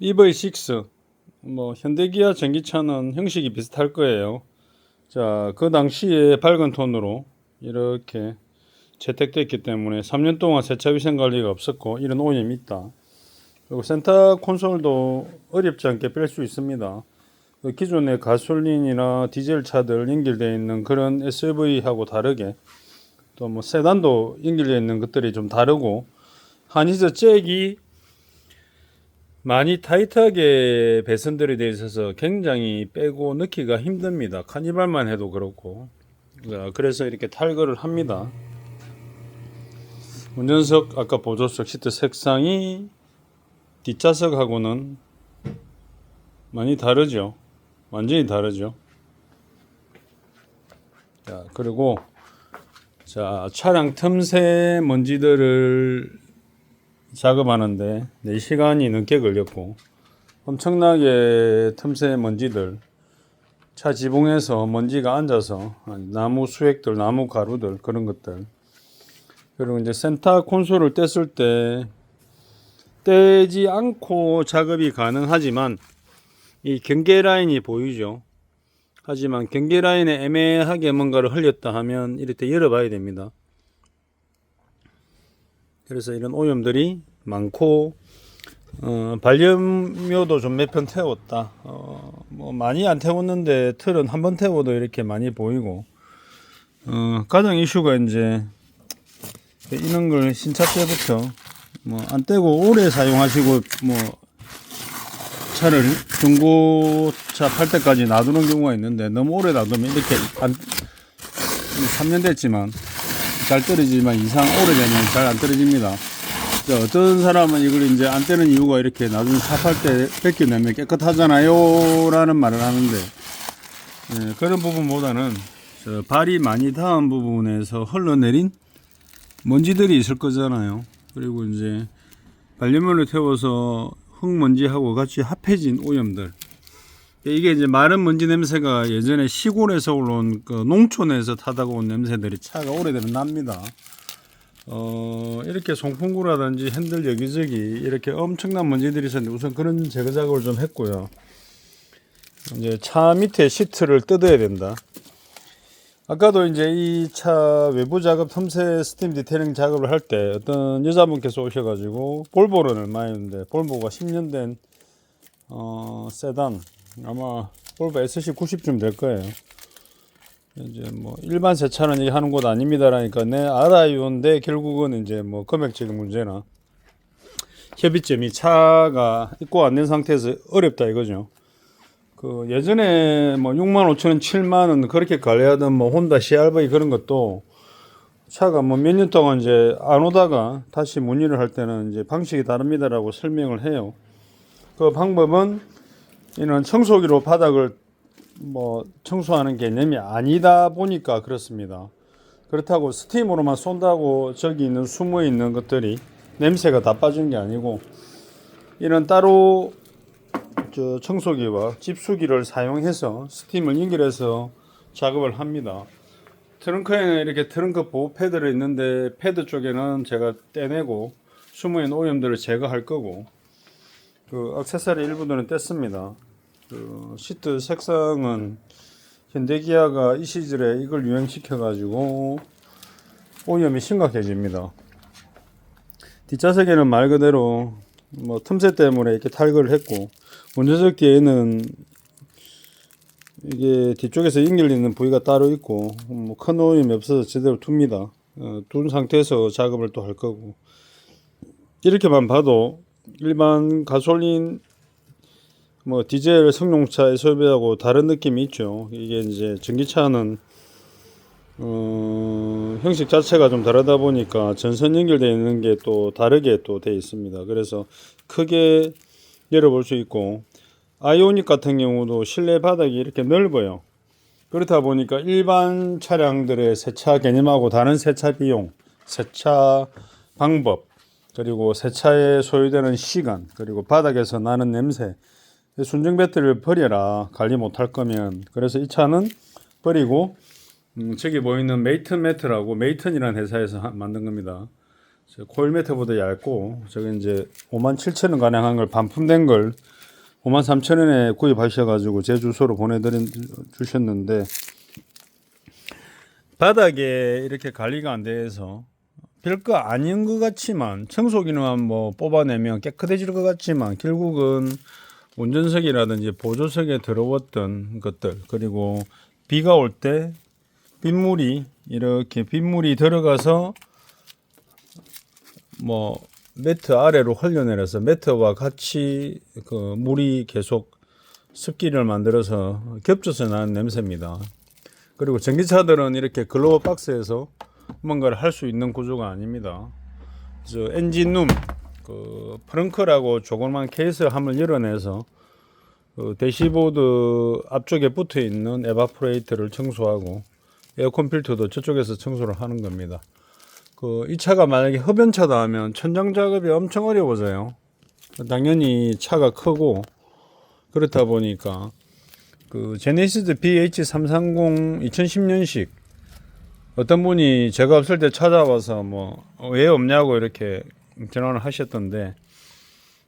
EV6 뭐 현대기아 전기차는 형식이 비슷할 거예요. 자, 그 당시에 밝은 톤으로 이렇게 채택됐기 때문에 3년 동안 세차 위생 관리가 없었고 이런 오염이 있다. 그리고 센터 콘솔도 어렵지 않게 뺄 수 있습니다. 기존의 가솔린이나 디젤 차들 연결되어 있는 그런 SUV하고 다르게 또 뭐 세단도 연결되어 있는 것들이 좀 다르고 한이저 잭이 많이 타이트하게 배선들이 되어 있어서 굉장히 빼고 넣기가 힘듭니다. 카니발만 해도 그렇고. 그래서 이렇게 탈거를 합니다. 운전석 아까 보조석 시트 색상이 뒷좌석하고는 많이 다르죠. 완전히 다르죠. 자, 그리고 자, 차량 틈새 먼지들을 작업하는데 4시간이 넘게 걸렸고 엄청나게 틈새 먼지들 차 지붕에서 먼지가 앉아서 나무 수액들, 나무 가루들 그런 것들 그리고 이제 센터 콘솔을 뗐을 때 떼지 않고 작업이 가능하지만 이 경계 라인이 보이죠. 하지만 경계 라인에 애매하게 뭔가를 흘렸다 하면 이럴 때 열어봐야 됩니다. 그래서 이런 오염들이 많고 반려묘도 좀 몇 편 태웠다. 뭐 많이 안 태웠는데 틀은 한 번 태워도 이렇게 많이 보이고 가장 이슈가 이제 이런 걸 신차 때부터 뭐 안 떼고 오래 사용하시고 뭐 차를 중고차 팔 때까지 놔두는 경우가 있는데 너무 오래 놔두면 이렇게 3년 됐지만 잘 떨어지지만 이상 오래되면 잘 안 떨어집니다. 어떤 사람은 이걸 이제 안 떼는 이유가 이렇게 나중에 차 팔 때 벗겨내면 깨끗하잖아요 라는 말을 하는데 그런 부분보다는 발이 많이 닿은 부분에서 흘러내린 먼지들이 있을 거잖아요. 그리고 이제 반려묘를 태워서 흙먼지하고 같이 합해진 오염들. 이게 이제 마른 먼지 냄새가 예전에 시골에서 올라온 그 농촌에서 타다가 온 냄새들이 차가 오래되면 납니다. 이렇게 송풍구라든지 핸들 여기저기 이렇게 엄청난 먼지들이 있었는데 우선 그런 제거 작업을 좀 했고요. 이제 차 밑에 시트를 뜯어야 된다. 아까도 이제 이 차 외부 작업 틈새 스팀 디테일링 작업을 할 때 어떤 여자분께서 오셔가지고 볼보는 얼마였는데 볼보가 10년 된 세단 아마 볼보 SC90쯤 될 거예요. 이제 뭐 일반 세차는 이게 하는 곳 아닙니다라니까 네 알아요인데 결국은 이제 뭐 금액적인 문제나 협의점이 차가 입고 안 된 상태에서 어렵다 이거죠. 그 예전에 뭐 65,000원, 70,000원 그렇게 관리하던 뭐 혼다 CR-V 그런 것도 차가 뭐 몇 년 동안 이제 안 오다가 다시 문의를 할 때는 이제 방식이 다릅니다라고 설명을 해요. 그 방법은 이런 청소기로 바닥을 뭐 청소하는 개념이 아니다 보니까 그렇습니다. 그렇다고 스팀으로만 쏜다고 저기 있는 숨어 있는 것들이 냄새가 다 빠진 게 아니고 이런 따로 청소기와 집수기를 사용해서 스팀을 연결해서 작업을 합니다. 트렁크에는 이렇게 트렁크 보호 패드를 있는데 패드 쪽에는 제가 떼내고 숨어있는 오염들을 제거할 거고 그 액세서리 일부들은 뗐습니다. 그 시트 색상은 현대기아가 이 시절에 이걸 유행시켜 가지고 오염이 심각해집니다. 뒷좌석에는 말 그대로 뭐 틈새 때문에 이렇게 탈거를 했고 운전석 뒤에는 이게 뒤쪽에서 연결되는 부위가 따로 있고 뭐 큰 오염이 없어서 제대로 둡니다. 둔 상태에서 작업을 또 할 거고 이렇게만 봐도 일반 가솔린 뭐 디젤 승용차 SUV하고 다른 느낌이 있죠. 이게 이제 전기차는 형식 자체가 좀 다르다 보니까 전선 연결되어 있는 게 또 다르게 또 되어 있습니다. 그래서 크게 열어볼 수 있고 아이오닉 같은 경우도 실내 바닥이 이렇게 넓어요. 그렇다 보니까 일반 차량들의 세차 개념하고 다른 세차 비용, 세차 방법, 그리고 세차에 소요되는 시간, 그리고 바닥에서 나는 냄새, 순정 배터리를 버려라 관리 못할 거면. 그래서 이 차는 버리고 저기 보이는 메이튼 매트라고 메이튼이라는 회사에서 만든 겁니다. 코일 매트보다 얇고 저기 이제 57,000원 가량한 걸 반품된 걸 53,000원에 구입하셔가지고 제 주소로 주셨는데, 바닥에 이렇게 관리가 안 돼서 별거 아닌 것 같지만, 청소기만 뭐 뽑아내면 깨끗해질 것 같지만, 결국은 운전석이라든지 보조석에 들어왔던 것들, 그리고 비가 올 때 빗물이 들어가서 뭐 매트 아래로 흘려내려서 매트와 같이 그 물이 계속 습기를 만들어서 겹쳐서 나는 냄새입니다. 그리고 전기차들은 이렇게 글로버 박스에서 뭔가를 할 수 있는 구조가 아닙니다. 그래서 엔진룸, 그 프렁크라고 조그만 케이스함을 열어내서 그 대시보드 앞쪽에 붙어 있는 에바포레이터를 청소하고 에어컨 필터도 저쪽에서 청소를 하는 겁니다. 이 차가 만약에 흡연차다 하면 천장 작업이 엄청 어려워져요. 당연히 차가 크고 그렇다 보니까 그 제네시스 BH330 2010년식 어떤 분이 제가 없을 때 찾아와서 뭐 왜 없냐고 이렇게 전화를 하셨던데,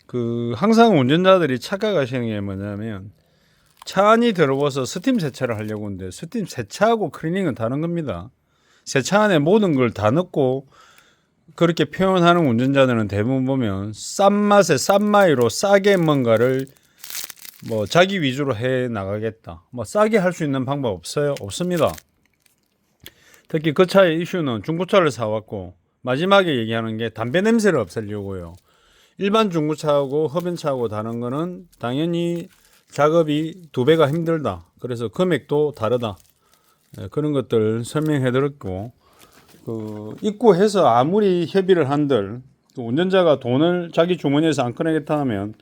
그 항상 운전자들이 착각하시는 게 뭐냐면 차 안이 들어와서 스팀 세차를 하려고 하는데 스팀 세차하고 클리닝은 다른 겁니다. 세차 안에 모든 걸 다 넣고 그렇게 표현하는 운전자들은 대부분 보면 싼 맛에 싼 마이로 싸게 뭔가를 뭐 자기 위주로 해 나가겠다. 뭐 싸게 할 수 있는 방법 없어요? 없습니다. 특히 그 차의 이슈는 중고차를 사왔고 마지막에 얘기하는 게 담배 냄새를 없애려고요. 일반 중고차하고 흡연차하고 다른 거는 당연히 작업이 2배가 힘들다. 그래서 금액도 다르다. 그런 것들 설명해 드렸고, 입고해서 아무리 협의를 한들 운전자가 돈을 자기 주머니에서 안 꺼내겠다 하면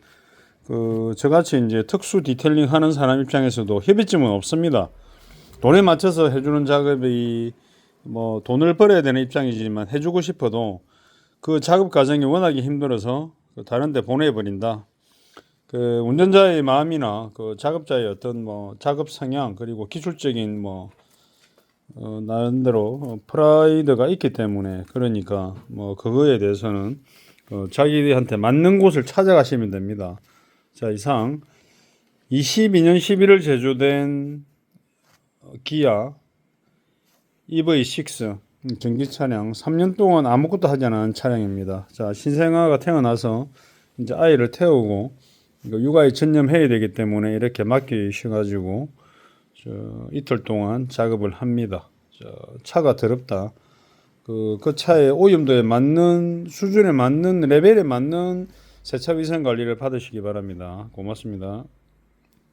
저같이 이제 특수 디테일링 하는 사람 입장에서도 협의점은 없습니다. 돈에 맞춰서 해주는 작업이 뭐 돈을 벌어야 되는 입장이지만 해주고 싶어도 그 작업 과정이 워낙에 힘들어서 다른 데 보내버린다. 운전자의 마음이나 작업자의 어떤 뭐 작업 성향, 그리고 기술적인 뭐 나름대로 프라이드가 있기 때문에, 그러니까 뭐 그거에 대해서는 자기한테 맞는 곳을 찾아가시면 됩니다. 자, 이상 22년 11월 제조된 기아 EV6 전기 차량, 3년 동안 아무것도 하지 않은 차량입니다. 자, 신생아가 태어나서 이제 아이를 태우고 육아에 전념해야 되기 때문에 이렇게 맡기셔가지고 이틀 동안 작업을 합니다. 차가 더럽다. 그 차의 오염도에 맞는 수준에 맞는 레벨에 맞는 세차 위생 관리를 받으시기 바랍니다. 고맙습니다.